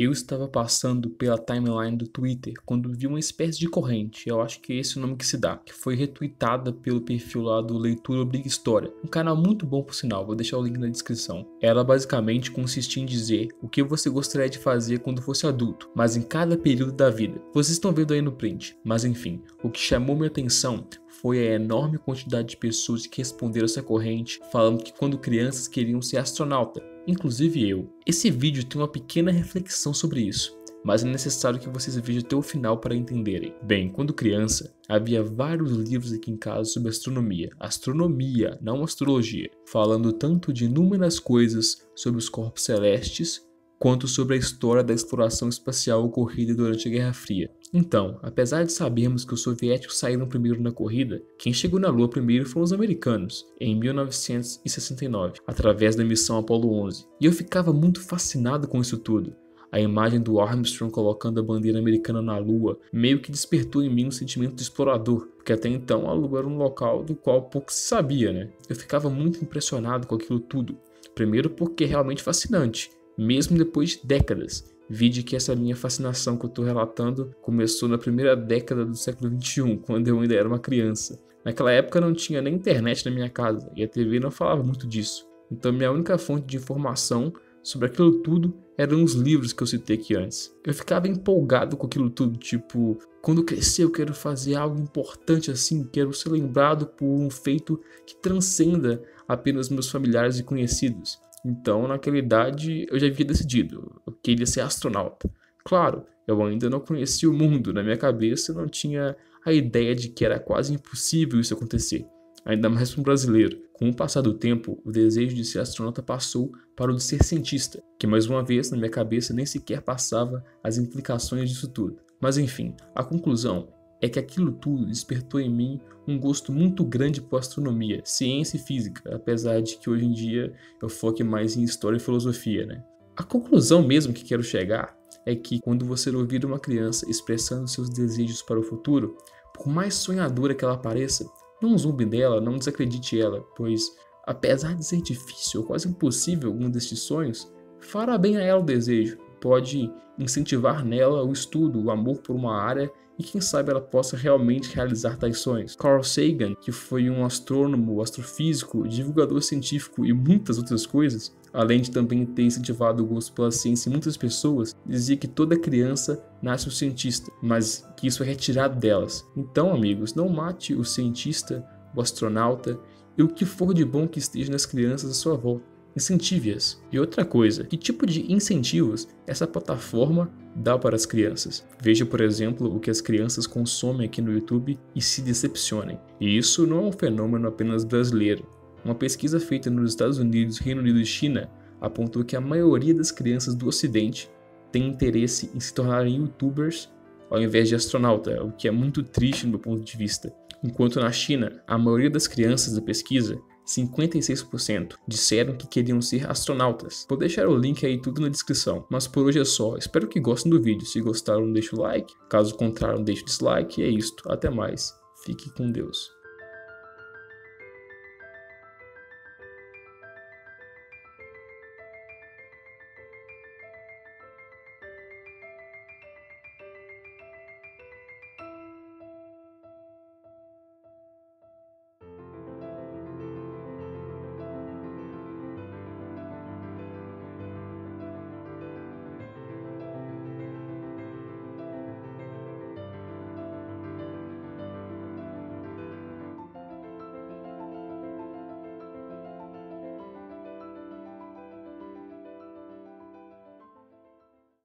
Eu estava passando pela timeline do Twitter quando vi uma espécie de corrente, eu acho que é esse o nome que se dá, que foi retweetada pelo perfil lá do Leitura Obriga História, um canal muito bom por sinal, vou deixar o link na descrição. Ela basicamente consistia em dizer o que você gostaria de fazer quando fosse adulto, mas em cada período da vida. Vocês estão vendo aí no print, mas enfim, o que chamou minha atenção foi a enorme quantidade de pessoas que responderam essa corrente, falando que quando crianças queriam ser astronauta, inclusive eu. Esse vídeo tem uma pequena reflexão sobre isso, mas é necessário que vocês vejam até o final para entenderem. Bem, quando criança, havia vários livros aqui em casa sobre astronomia, não astrologia, falando tanto de inúmeras coisas sobre os corpos celestes, quanto sobre a história da exploração espacial ocorrida durante a Guerra Fria. Então, apesar de sabermos que os soviéticos saíram primeiro na corrida, quem chegou na Lua primeiro foram os americanos, em 1969, através da missão Apollo 11. E eu ficava muito fascinado com isso tudo. A imagem do Armstrong colocando a bandeira americana na Lua meio que despertou em mim um sentimento de explorador, porque até então a Lua era um local do qual pouco se sabia, né? Eu ficava muito impressionado com aquilo tudo. Primeiro porque é realmente fascinante, mesmo depois de décadas. Vide que essa minha fascinação que eu estou relatando começou na primeira década do século XXI, quando eu ainda era uma criança. Naquela época não tinha nem internet na minha casa, e a TV não falava muito disso. Então minha única fonte de informação sobre aquilo tudo eram os livros que eu citei aqui antes. Eu ficava empolgado com aquilo tudo, tipo, quando eu crescer eu quero fazer algo importante assim, quero ser lembrado por um feito que transcenda apenas meus familiares e conhecidos. Então, naquela idade, eu já havia decidido, eu queria ser astronauta. Claro, eu ainda não conhecia o mundo, na minha cabeça não tinha a ideia de que era quase impossível isso acontecer, ainda mais para um brasileiro. Com o passar do tempo, o desejo de ser astronauta passou para o de ser cientista, que mais uma vez, na minha cabeça, nem sequer passava as implicações disso tudo. Mas enfim, a conclusão é que aquilo tudo despertou em mim um gosto muito grande por astronomia, ciência e física, apesar de que hoje em dia eu foque mais em história e filosofia, né? A conclusão mesmo que quero chegar é que quando você ouvir uma criança expressando seus desejos para o futuro, por mais sonhadora que ela pareça, não zumbe dela, não desacredite ela, pois apesar de ser difícil ou quase impossível algum destes sonhos, fará bem a ela o desejo, pode incentivar nela o estudo, o amor por uma área e quem sabe ela possa realmente realizar tais sonhos. Carl Sagan, que foi um astrônomo, astrofísico, divulgador científico e muitas outras coisas, além de também ter incentivado o gosto pela ciência em muitas pessoas, dizia que toda criança nasce um cientista, mas que isso é retirado delas. Então, amigos, não mate o cientista, o astronauta e o que for de bom que esteja nas crianças à sua volta. Incentive-as. E outra coisa, que tipo de incentivos essa plataforma dá para as crianças? Veja, por exemplo, o que as crianças consomem aqui no YouTube e se decepcionem. E isso não é um fenômeno apenas brasileiro. Uma pesquisa feita nos Estados Unidos, Reino Unido e China apontou que a maioria das crianças do Ocidente tem interesse em se tornarem youtubers ao invés de astronauta, o que é muito triste do meu ponto de vista. Enquanto na China, a maioria das crianças da pesquisa, 56%, disseram que queriam ser astronautas. Vou deixar o link aí tudo na descrição. Mas por hoje é só. Espero que gostem do vídeo. Se gostaram, deixa o like. Caso contrário, deixa o dislike. E é isto. Até mais. Fique com Deus.